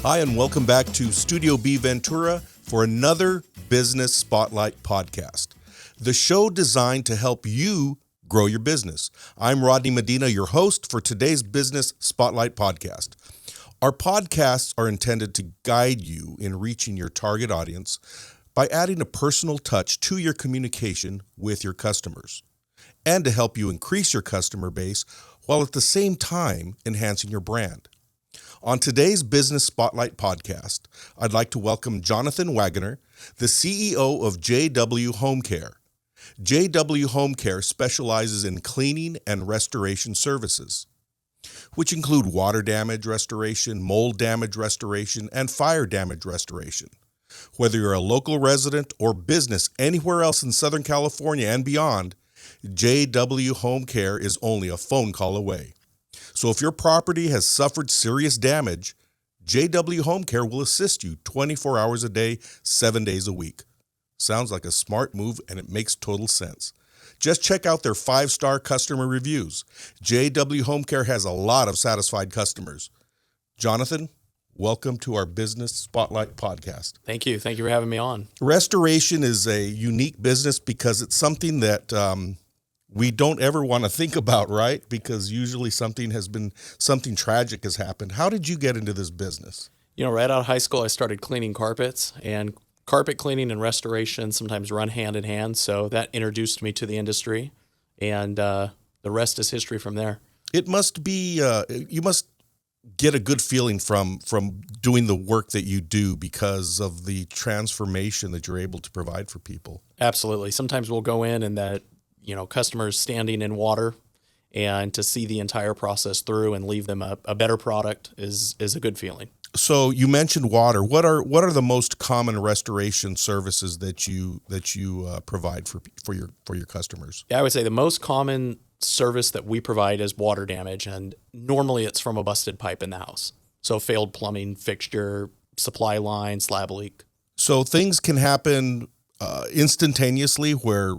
Hi, and welcome back to Studio B Ventura for another Business Spotlight podcast, the show designed to help you grow your business. I'm Rodney Medina, your host for today's Business Spotlight podcast. Our podcasts are intended to guide you in reaching your target audience by adding a personal touch to your communication with your customers, and to help you increase your customer base while at the same time enhancing your brand. On today's Business Spotlight podcast, I'd like to welcome Jonathan Wagoner, the CEO of jwhomecare. jwhomecare specializes in cleaning and restoration services, which include water damage restoration, mold damage restoration, and fire damage restoration. Whether you're a local resident or business anywhere else in Southern California and beyond, jwhomecare is only a phone call away. So if your property has suffered serious damage, jwhomecare will assist you 24 hours a day, 7 days a week. Sounds like a smart move, and it makes total sense. Just check out their 5-star customer reviews. jwhomecare has a lot of satisfied customers. Jonathan, welcome to our Business Spotlight podcast. Thank you. Thank you for having me on. Restoration is a unique business because it's something that we don't ever want to think about, right? Because usually something tragic has happened. How did you get into this business? Right out of high school, I started cleaning carpets, and carpet cleaning and restoration sometimes run hand in hand. So that introduced me to the industry, and the rest is history from there. It must be, you must get a good feeling from doing the work that you do because of the transformation that you're able to provide for people. Absolutely. Sometimes we'll go in and that, customers standing in water, and to see the entire process through and leave them a better product is a good feeling. So you mentioned water. What are the most common restoration services that you provide for your customers? Yeah, I would say the most common service that we provide is water damage, and normally it's from a busted pipe in the house. So failed plumbing fixture, supply line, slab leak. So things can happen instantaneously where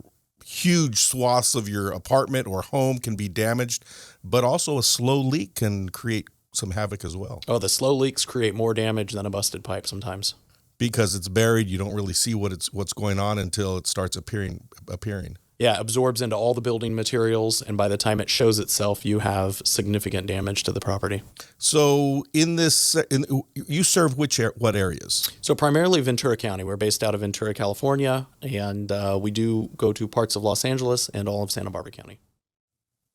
huge swaths of your apartment or home can be damaged, but also a slow leak can create some havoc as well. Oh, the slow leaks create more damage than a busted pipe sometimes. Because it's buried, you don't really see what's going on until it starts appearing. Yeah, absorbs into all the building materials, and by the time it shows itself, you have significant damage to the property. So you serve what areas? So primarily Ventura County. We're based out of Ventura, California, and we do go to parts of Los Angeles and all of Santa Barbara County.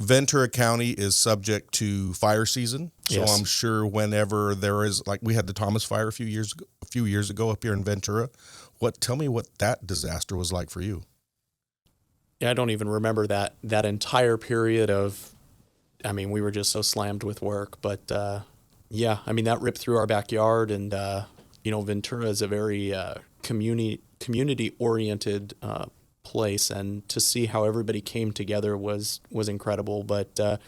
Ventura County is subject to fire season, so yes. I'm sure whenever there is, like we had the Thomas Fire a few years ago up here in Ventura. Tell me what that disaster was like for you. Yeah, I don't even remember that entire period of, we were just so slammed with work. But that ripped through our backyard, and Ventura is a very community-oriented place, and to see how everybody came together was incredible. But the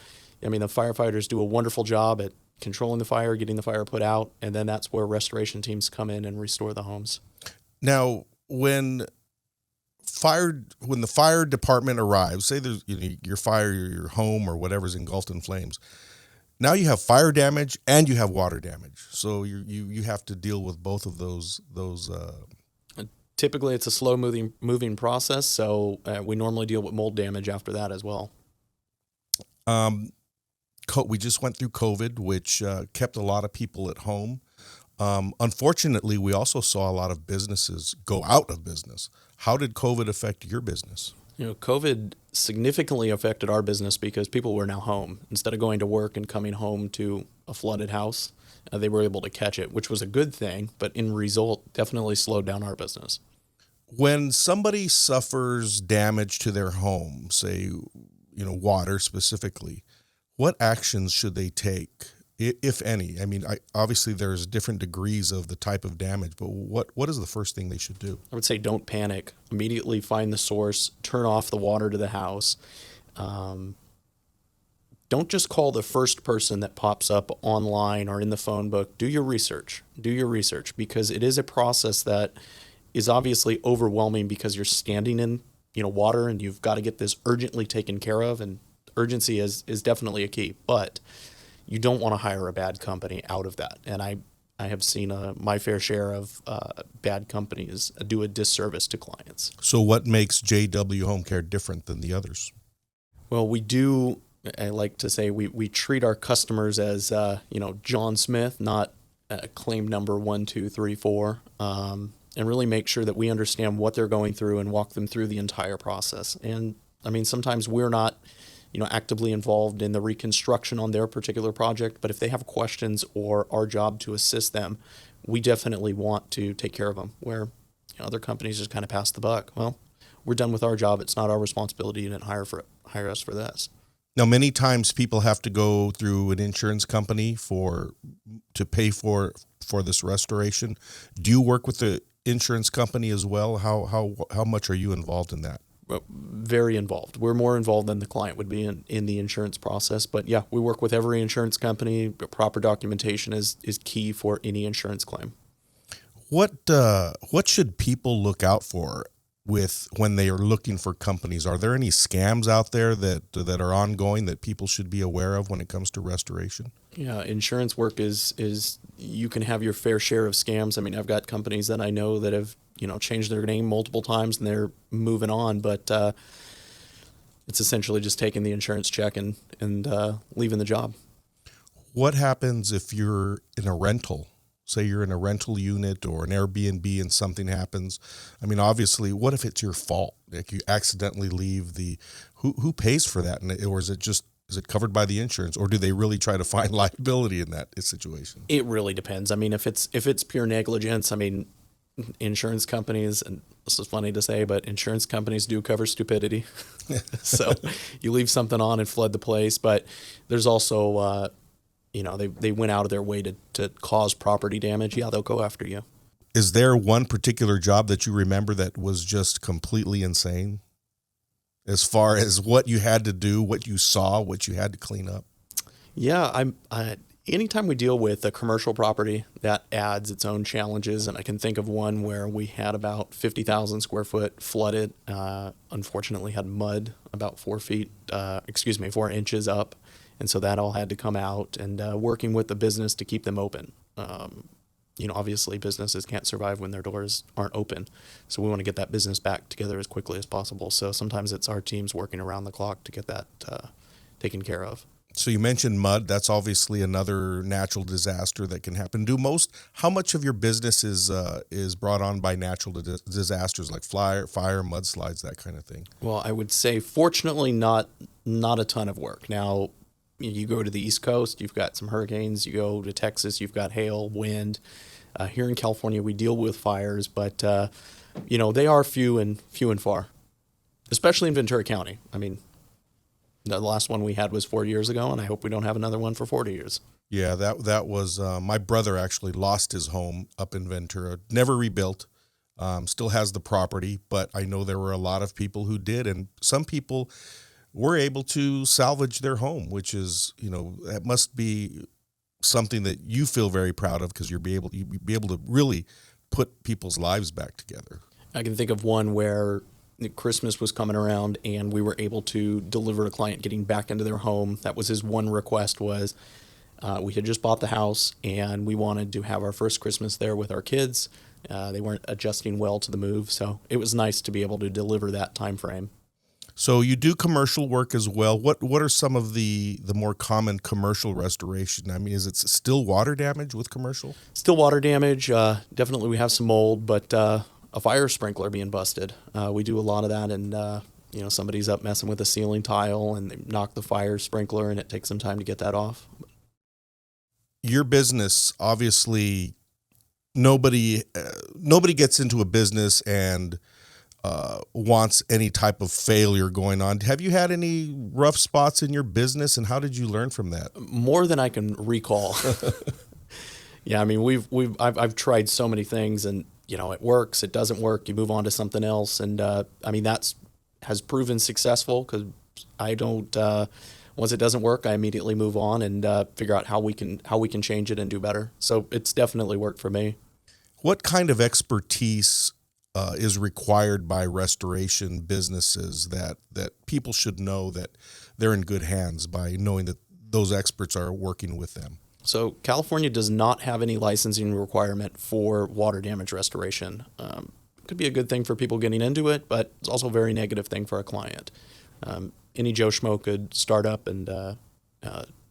firefighters do a wonderful job at controlling the fire, getting the fire put out, and then that's where restoration teams come in and restore the homes. Now, when the fire department arrives, say there's your home or whatever's engulfed in flames. Now you have fire damage and you have water damage, so you have to deal with both of those. Typically, it's a slow moving process, so we normally deal with mold damage after that as well. We just went through COVID, which kept a lot of people at home. Unfortunately, we also saw a lot of businesses go out of business. How did COVID affect your business? COVID significantly affected our business because people were now home. Instead of going to work and coming home to a flooded house, they were able to catch it, which was a good thing, but in result, definitely slowed down our business. When somebody suffers damage to their home, say, water specifically, what actions should they take, if any? Obviously there's different degrees of the type of damage, but what is the first thing they should do? I would say don't panic. Immediately find the source, turn off the water to the house. Don't just call the first person that pops up online or in the phone book. Do your research, because it is a process that is obviously overwhelming because you're standing in, water, and you've got to get this urgently taken care of, and urgency is definitely a key, but you don't want to hire a bad company out of that. And I have seen my fair share of bad companies do a disservice to clients. So what makes JW Home Care different than the others? Well, I like to say we treat our customers as, John Smith, not claim number 1, 2, 3, 4, and really make sure that we understand what they're going through and walk them through the entire process. And I mean, sometimes we're not, actively involved in the reconstruction on their particular project, but if they have questions or our job to assist them, we definitely want to take care of them, where other companies just kind of pass the buck. Well, we're done with our job. It's not our responsibility. You didn't hire us for this. Now, many times people have to go through an insurance company to pay for this restoration. Do you work with the insurance company as well? How much are you involved in that? Very involved. We're more involved than the client would be in the insurance process. But yeah, we work with every insurance company. Proper documentation is key for any insurance claim. What should people look out for when they are looking for companies? Are there any scams out there that are ongoing that people should be aware of when it comes to restoration? Yeah, insurance work is you can have your fair share of scams. I mean, I've got companies that I know that have changed their name multiple times and they're moving on, but it's essentially just taking the insurance check and leaving the job. What happens if you're in a rental? Say you're in a rental unit or an Airbnb and something happens. I mean, obviously, what if it's your fault? Like you accidentally leave who pays for that? Or is it covered by the insurance, or do they really try to find liability in that situation? It really depends. I mean, if it's pure negligence, I mean, insurance companies, and this is funny to say, but insurance companies do cover stupidity. So you leave something on and flood the place, but there's also, they went out of their way to cause property damage. Yeah, they'll go after you. Is there one particular job that you remember that was just completely insane? As far as what you had to do, what you saw, what you had to clean up? Yeah, anytime we deal with a commercial property, that adds its own challenges. And I can think of one where we had about 50,000 square foot flooded, unfortunately had mud about 4 inches up. And so that all had to come out, and working with the business to keep them open. Obviously businesses can't survive when their doors aren't open. So we want to get that business back together as quickly as possible. So sometimes it's our teams working around the clock to get that taken care of. So you mentioned mud. That's obviously another natural disaster that can happen. How much of your business is brought on by natural disasters like fire, mudslides, that kind of thing? Well, I would say fortunately not a ton of work. Now, you go to the East Coast, you've got some hurricanes. You go to Texas, you've got hail, wind. Here in California, we deal with fires, but they are few and far, especially in Ventura County. I mean, the last one we had was 4 years ago, and I hope we don't have another one for 40 years. Yeah, that was my brother actually lost his home up in Ventura, never rebuilt, still has the property, but I know there were a lot of people who did, and some people were able to salvage their home, which is, that must be something that you feel very proud of, because you'd be able to really put people's lives back together. I can think of one where Christmas was coming around and we were able to deliver a client getting back into their home. That was his one request was we had just bought the house and we wanted to have our first Christmas there with our kids. They weren't adjusting well to the move, so it was nice to be able to deliver that time frame. So you do commercial work as well. What are some of the more common commercial restoration? I mean, is it still water damage with commercial? Still water damage. Definitely we have some mold, but a fire sprinkler being busted. We do a lot of that, and somebody's up messing with a ceiling tile and they knock the fire sprinkler, and it takes some time to get that off. Your business, obviously, nobody gets into a business and wants any type of failure going on. Have you had any rough spots in your business, and how did you learn from that? More than I can recall. Yeah, I mean, I've tried so many things, and it works, it doesn't work, you move on to something else, and I mean that's has proven successful, because I don't. Once it doesn't work, I immediately move on and figure out how we can change it and do better. So it's definitely worked for me. What kind of expertise is required by restoration businesses that people should know that they're in good hands by knowing that those experts are working with them? So California does not have any licensing requirement for water damage restoration. It could be a good thing for people getting into it, but it's also a very negative thing for a client. Any Joe Schmo could start up and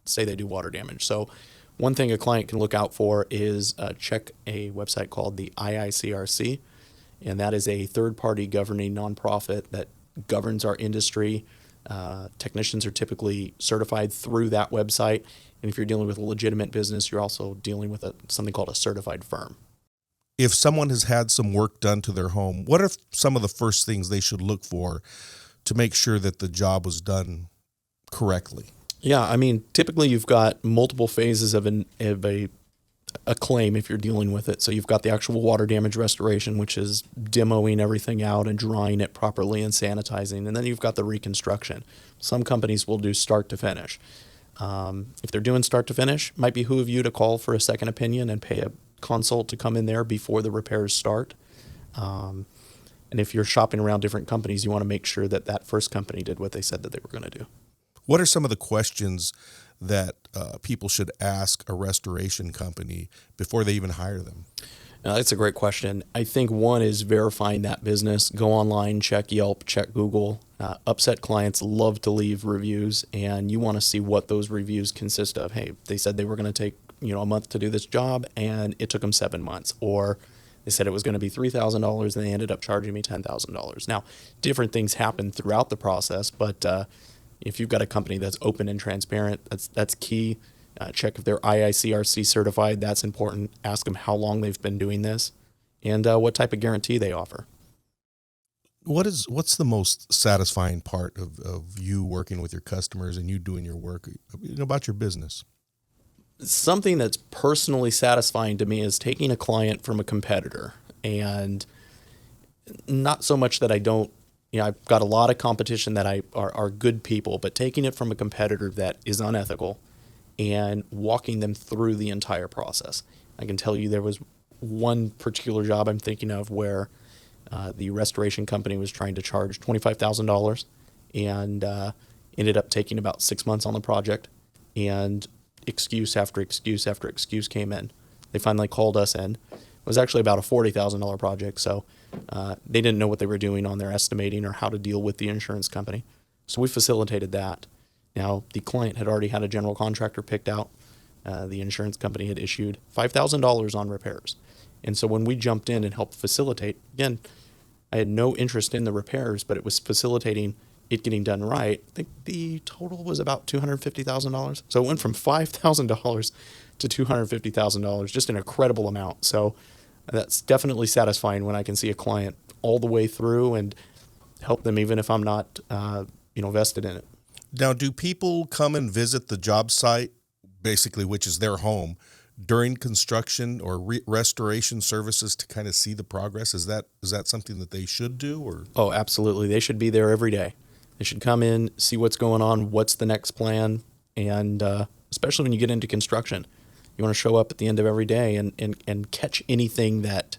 say they do water damage. So one thing a client can look out for is check a website called the IICRC, and that is a third-party governing nonprofit that governs our industry. Technicians are typically certified through that website, and if you're dealing with a legitimate business, you're also dealing with something called a certified firm. If someone has had some work done to their home, what are some of the first things they should look for to make sure that the job was done correctly? Yeah, I mean, typically you've got multiple phases of a claim if you're dealing with it. So you've got the actual water damage restoration, which is demoing everything out and drying it properly and sanitizing. And then you've got the reconstruction. Some companies will do start to finish. If they're doing start to finish, it might behoove you to call for a second opinion and pay a consult to come in there before the repairs start. And if you're shopping around different companies, you want to make sure that that first company did what they said that they were going to do. What are some of the questions that people should ask a restoration company before they even hire them? That's a great question. I think one is verifying that business. Go online, check Yelp, check Google. Upset clients love to leave reviews, and you want to see what those reviews consist of. Hey, they said they were going to take a month to do this job, and it took them 7 months. Or they said it was going to be $3,000, and they ended up charging me $10,000. Now, different things happen throughout the process, but if you've got a company that's open and transparent, that's key. Check if they're IICRC certified. That's important. Ask them how long they've been doing this and what type of guarantee they offer. What's the most satisfying part of you working with your customers and you doing your work about your business? Something that's personally satisfying to me is taking a client from a competitor, and not so much that I don't. I've got a lot of competition that are good people, but taking it from a competitor that is unethical and walking them through the entire process. I can tell you there was one particular job I'm thinking of where the restoration company was trying to charge $25,000 and ended up taking about 6 months on the project, and excuse after excuse after excuse came in. They finally called us in. It was actually about a $40,000 project, so they didn't know what they were doing on their estimating or how to deal with the insurance company. So we facilitated that. Now, the client had already had a general contractor picked out. The insurance company had issued $5,000 on repairs. And so when we jumped in and helped facilitate, again, I had no interest in the repairs, but it was facilitating it getting done right. I think the total was about $250,000. So it went from $5,000 to $250,000, just an incredible amount. So that's definitely satisfying when I can see a client all the way through and help them, even if I'm not, vested in it. Now, do people come and visit the job site, basically, which is their home, during construction or restoration services to kind of see the progress? Is that something that they should do? Or? Oh, absolutely. They should be there every day. They should come in, see what's going on, what's the next plan, and especially when you get into construction. You want to show up at the end of every day and catch anything that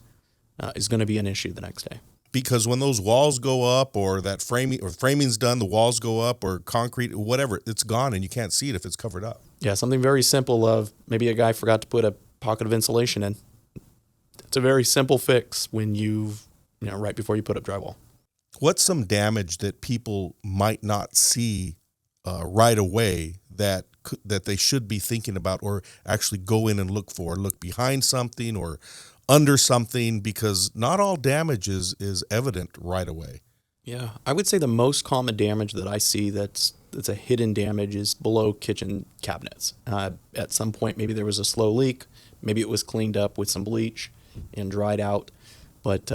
is going to be an issue the next day. Because when those walls go up, or that framing's done, the walls go up, or concrete, whatever, it's gone and you can't see it if it's covered up. Yeah, something very simple of maybe a guy forgot to put a pocket of insulation in. It's a very simple fix when right before you put up drywall. What's some damage that people might not see right away that they should be thinking about, or actually go in and look for? Look behind something or under something, because not all damage is evident right away. Yeah, I would say the most common damage that I see that's a hidden damage is below kitchen cabinets. At some point, maybe there was a slow leak. Maybe it was cleaned up with some bleach and dried out. But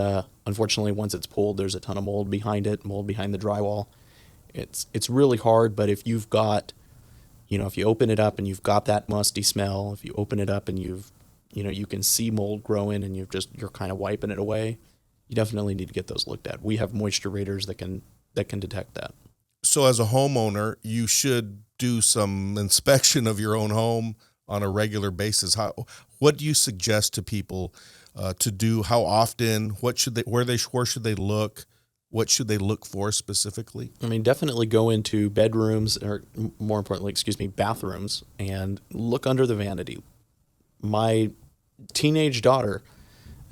unfortunately, once it's pulled, there's a ton of mold behind it, mold behind the drywall. It's really hard, but if you've got, if you open it up and you've got that musty smell, if you open it up and you can see mold growing and you're kind of wiping it away, you definitely need to get those looked at. We have moisture raters that can detect that. So as a homeowner, you should do some inspection of your own home on a regular basis. What do you suggest to people to do? How often? Where should they look? What should they look for specifically? I mean, definitely go into bedrooms, or more importantly, bathrooms, and look under the vanity. my teenage daughter,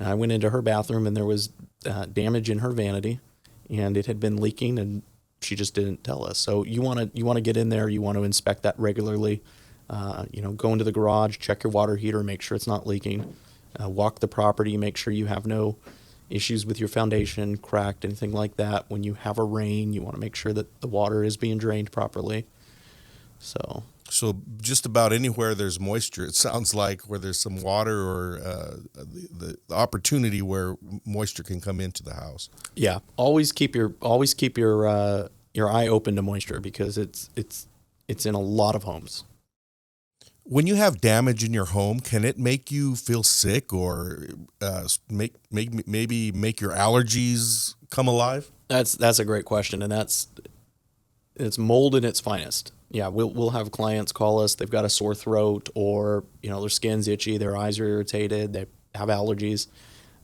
I went into her bathroom and there was damage in her vanity, and it had been leaking, and she just didn't tell us. So you want to get in there. You want to inspect that regularly. Go into the garage, check your water heater, make sure it's not leaking. Walk the property, make sure you have no issues with your foundation, cracked, anything like that. When you have a rain, you want to make sure that the water is being drained properly. So just about anywhere there's moisture, it sounds like, where there's some water or the opportunity where moisture can come into the house. Yeah, always keep your eye open to moisture, because it's in a lot of homes. When you have damage in your home, can it make you feel sick or maybe make your allergies come alive? That's a great question, and it's mold in its finest. Yeah, we'll have clients call us. They've got a sore throat, or their skin's itchy, their eyes are irritated, they have allergies.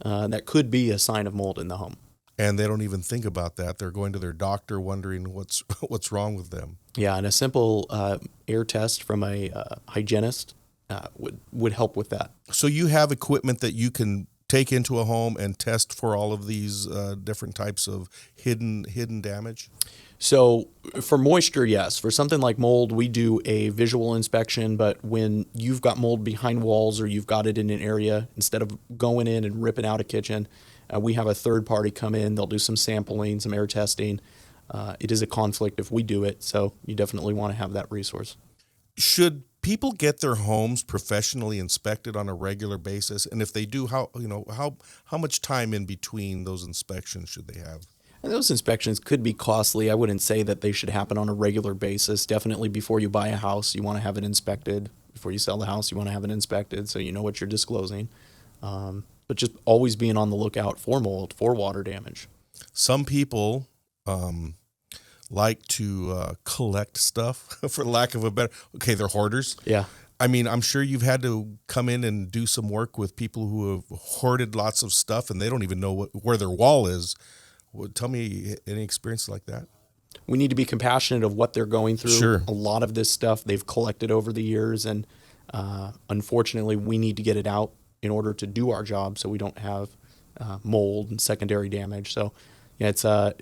That could be a sign of mold in the home. And they don't even think about that. They're going to their doctor wondering what's wrong with them. Yeah, and a simple air test from a hygienist would help with that. So you have equipment that you can take into a home and test for all of these different types of hidden damage? So for moisture, yes. For something like mold, we do a visual inspection, but when you've got mold behind walls or you've got it in an area, instead of going in and ripping out a kitchen, we have a third party come in. They'll do some sampling, some air testing. It is a conflict if we do it, so you definitely want to have that resource. Should people get their homes professionally inspected on a regular basis? And if they do, how much time in between those inspections should they have? And those inspections could be costly. I wouldn't say that they should happen on a regular basis. Definitely before you buy a house, you want to have it inspected. Before you sell the house, you want to have it inspected so you know what you're disclosing. But just always being on the lookout for mold, for water damage. Some people like to collect stuff, for lack of a better... Okay, they're hoarders. Yeah. I mean, I'm sure you've had to come in and do some work with people who have hoarded lots of stuff and they don't even know where their wall is. Tell me any experience like that. We need to be compassionate of what they're going through. Sure. A lot of this stuff they've collected over the years, and unfortunately, we need to get it out in order to do our job so we don't have mold and secondary damage. So, yeah, it's a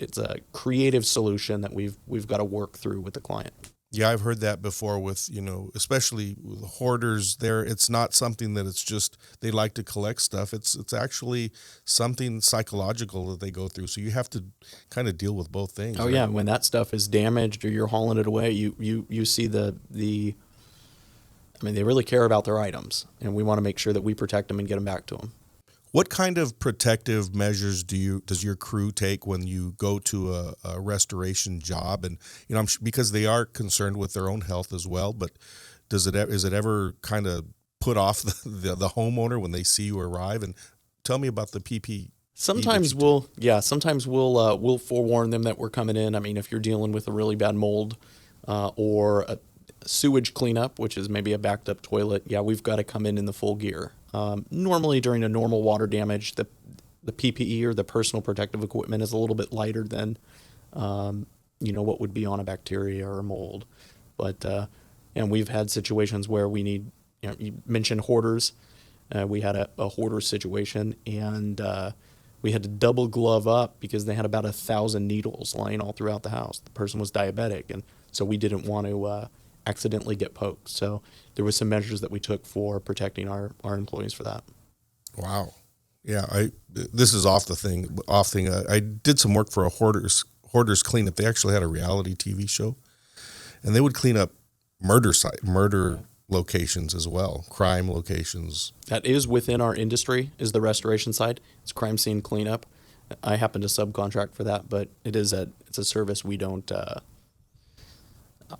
creative solution that we've got to work through with the client. Yeah, I've heard that before with, especially with hoarders there. It's not something that it's just they like to collect stuff. It's actually something psychological that they go through. So you have to kind of deal with both things. Oh, right? Yeah. When that stuff is damaged or you're hauling it away, you see they really care about their items, and we want to make sure that we protect them and get them back to them. What kind of protective measures does your crew take when you go to a restoration job? And because they are concerned with their own health as well. But is it ever kind of put off the homeowner when they see you arrive? And tell me about the PP. Sometimes we'll forewarn them that we're coming in. I mean, if you're dealing with a really bad mold or a sewage cleanup, which is maybe a backed up toilet, yeah, we've got to come in the full gear. Normally during a normal water damage, the PPE or the personal protective equipment is a little bit lighter than, what would be on a bacteria or a mold. But, and we've had situations where we need, you mentioned hoarders. We had a hoarder situation, and we had to double glove up because they had about 1,000 needles lying all throughout the house. The person was diabetic, and so we didn't want to accidentally get poked. So there was some measures that we took for protecting our employees for that. Wow. Yeah, this is off thing. I did some work for a hoarders cleanup. They actually had a reality TV show, and they would clean up murder locations as well, crime locations. That is within our industry, is the restoration side. It's crime scene cleanup. I happen to subcontract for that, but it's a service we don't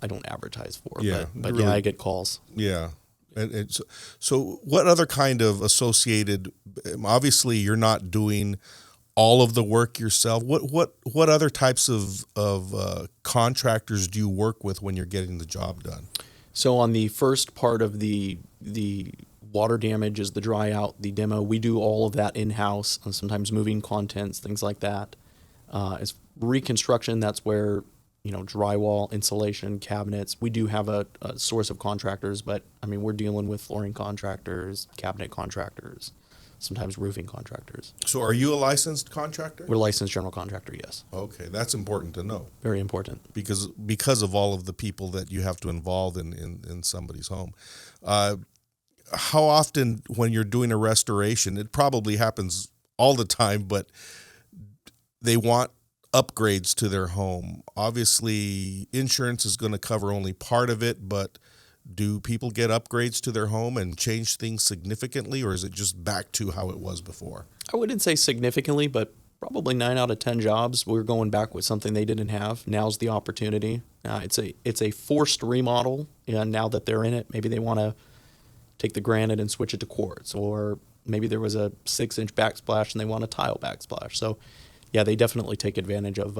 I don't advertise for. Yeah, but really, yeah, I get calls. Yeah. And so what other kind of associated, obviously you're not doing all of the work yourself. What other types of contractors do you work with when you're getting the job done? So on the first part of the water damage is the dry out, the demo. We do all of that in-house, and sometimes moving contents, things like that. As reconstruction, that's where drywall, insulation, cabinets. We do have a source of contractors, but I mean, we're dealing with flooring contractors, cabinet contractors, sometimes roofing contractors. So are you a licensed contractor? We're a licensed general contractor, yes. Okay, that's important to know. Very important. Because of all of the people that you have to involve in somebody's home. How often when you're doing a restoration, it probably happens all the time, but they want upgrades to their home. Obviously, insurance is going to cover only part of it, but do people get upgrades to their home and change things significantly, or is it just back to how it was before? I wouldn't say significantly, but probably 9 out of 10 jobs, we're going back with something they didn't have. Now's the opportunity. It's a forced remodel, and now that they're in it, maybe they want to take the granite and switch it to quartz, or maybe there was a 6-inch backsplash and they want a tile backsplash. So, yeah, they definitely take advantage of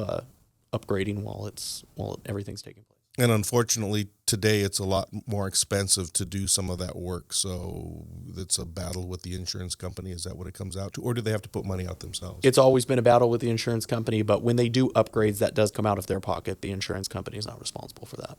upgrading while everything's taking place. And unfortunately, today it's a lot more expensive to do some of that work. So it's a battle with the insurance company. Is that what it comes out to? Or do they have to put money out themselves? It's always been a battle with the insurance company, but when they do upgrades, that does come out of their pocket. The insurance company is not responsible for that.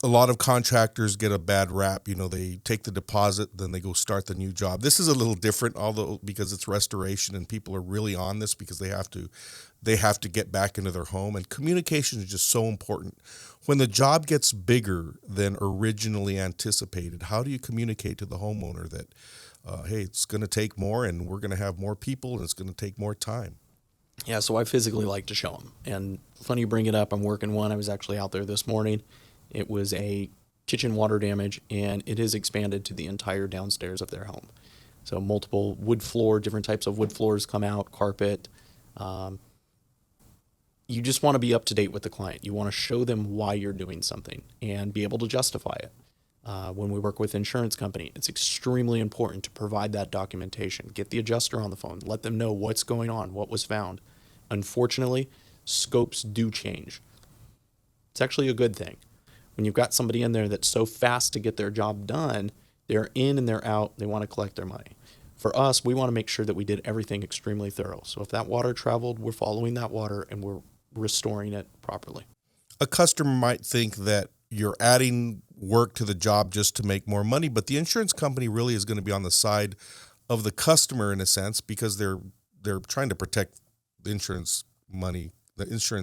A lot of contractors get a bad rap. They take the deposit, then they go start the new job. This is a little different, although because it's restoration and people are really on this because they have to get back into their home, and communication is just so important. When the job gets bigger than originally anticipated, how do you communicate to the homeowner that, hey, it's going to take more and we're going to have more people and it's going to take more time? Yeah, so I physically like to show them. And funny you bring it up. I'm working one. I was actually out there this morning. It was a kitchen water damage, and it has expanded to the entire downstairs of their home. So multiple wood floor, different types of wood floors come out, carpet. You just want to be up to date with the client. You want to show them why you're doing something and be able to justify it. When we work with insurance company, it's extremely important to provide that documentation. Get the adjuster on the phone. Let them know what's going on, what was found. Unfortunately, scopes do change. It's actually a good thing. When you've got somebody in there that's so fast to get their job done, they're in and they're out, they want to collect their money. For us, we want to make sure that we did everything extremely thorough. So if that water traveled, we're following that water and we're restoring it properly. A customer might think that you're adding work to the job just to make more money, but the insurance company really is going to be on the side of the customer in a sense because they're trying to protect the insurance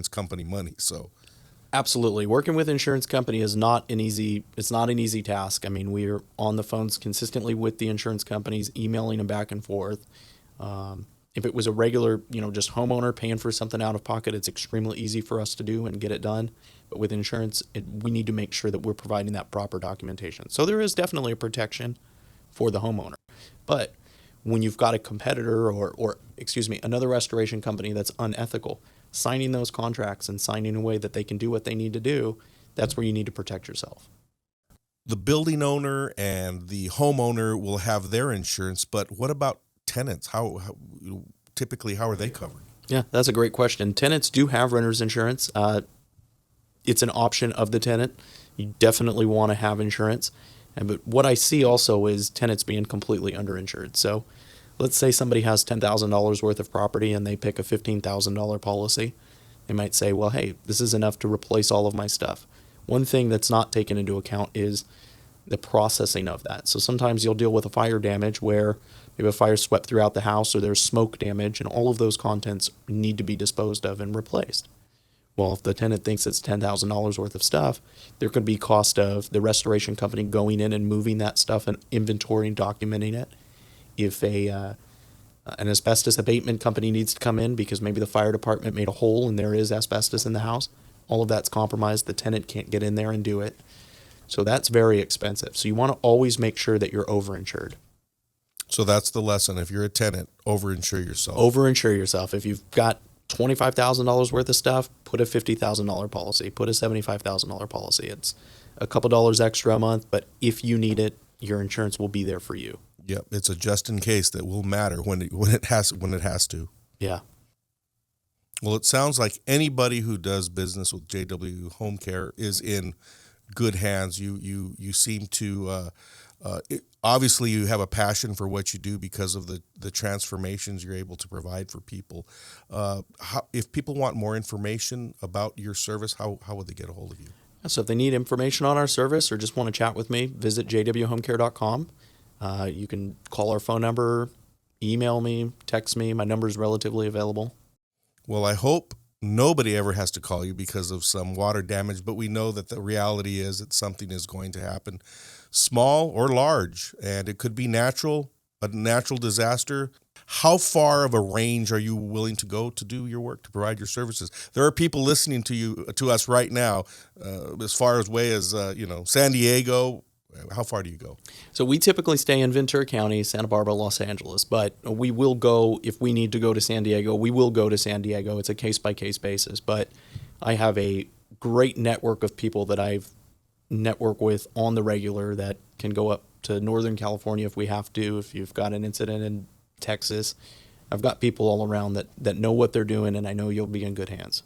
company money. So absolutely. Working with insurance company is not an easy task. I mean, we're on the phones consistently with the insurance companies, emailing them back and forth. If it was a regular, just homeowner paying for something out of pocket, it's extremely easy for us to do and get it done. But with insurance, we need to make sure that we're providing that proper documentation. So there is definitely a protection for the homeowner. But when you've got a competitor or another restoration company that's unethical, signing those contracts and signing away that they can do what they need to do, that's where you need to protect yourself. The building owner and the homeowner will have their insurance, but what about tenants? How typically are they covered? Yeah, that's a great question. Tenants do have renter's insurance. It's an option of the tenant. You definitely want to have insurance. But what I see also is tenants being completely underinsured. So let's say somebody has $10,000 worth of property and they pick a $15,000 policy. They might say, well, hey, this is enough to replace all of my stuff. One thing that's not taken into account is the processing of that. So sometimes you'll deal with a fire damage where maybe a fire swept throughout the house or there's smoke damage and all of those contents need to be disposed of and replaced. Well, if the tenant thinks it's $10,000 worth of stuff, there could be cost of the restoration company going in and moving that stuff and inventorying, documenting it. If an asbestos abatement company needs to come in because maybe the fire department made a hole and there is asbestos in the house, all of that's compromised. The tenant can't get in there and do it. So that's very expensive. So you want to always make sure that you're overinsured. So that's the lesson. If you're a tenant, overinsure yourself. Overinsure yourself. If you've got $25,000 worth of stuff, put a $50,000 policy, put a $75,000 policy. It's a couple dollars extra a month, but if you need it, your insurance will be there for you. Yep, it's a just in case that will matter when it has to. Yeah. Well, it sounds like anybody who does business with JW Home Care is in good hands. You seem to Obviously, you have a passion for what you do because of the transformations you're able to provide for people. If people want more information about your service, how would they get a hold of you? So if they need information on our service or just want to chat with me, visit jwhomecare.com. You can call our phone number, email me, text me. My number is relatively available. Well, I hope nobody ever has to call you because of some water damage, but we know that the reality is that something is going to happen, small or large, and it could be a natural disaster. How far of a range are you willing to go to do your work, to provide your services? There are people listening to us right now, as far away as San Diego. How far do you go? So we typically stay in Ventura County, Santa Barbara, Los Angeles, but we will go, if we need to go to San Diego, we will go to San Diego. It's a case-by-case basis, but I have a great network of people that I've networked with on the regular that can go up to Northern California if we have to, if you've got an incident in Texas. I've got people all around that know what they're doing, and I know you'll be in good hands.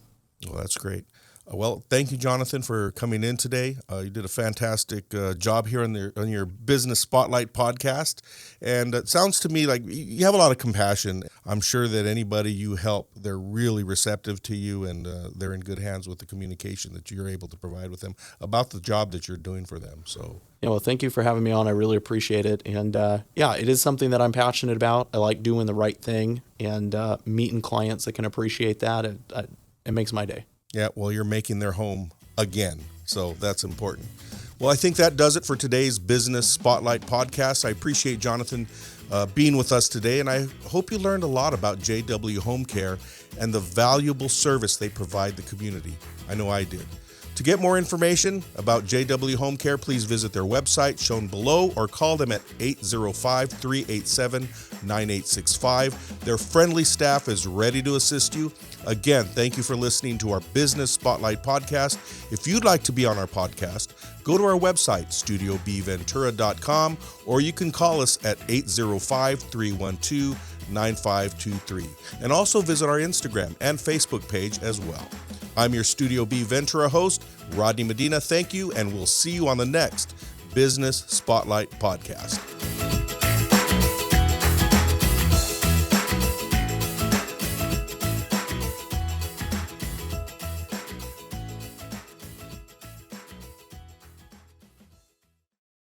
Well, that's great. Well, thank you, Jonathan, for coming in today. You did a fantastic job here on your Business Spotlight podcast. And it sounds to me like you have a lot of compassion. I'm sure that anybody you help, they're really receptive to you, and they're in good hands with the communication that you're able to provide with them about the job that you're doing for them. So, yeah, well, thank you for having me on. I really appreciate it. And it is something that I'm passionate about. I like doing the right thing and meeting clients that can appreciate that. It makes my day. Yeah, well, you're making their home again, so that's important. Well, I think that does it for today's Business Spotlight podcast. I appreciate Jonathan being with us today, and I hope you learned a lot about JW Home Care and the valuable service they provide the community. I know I did. To get more information about JW Home Care, please visit their website shown below or call them at 805-387-9865. Their friendly staff is ready to assist you. Again, thank you for listening to our Business Spotlight podcast. If you'd like to be on our podcast, go to our website, studiobventura.com, or you can call us at 805-312-9523. And also visit our Instagram and Facebook page as well. I'm your Studio B Ventura host, Rodney Medina. Thank you, and we'll see you on the next Business Spotlight podcast.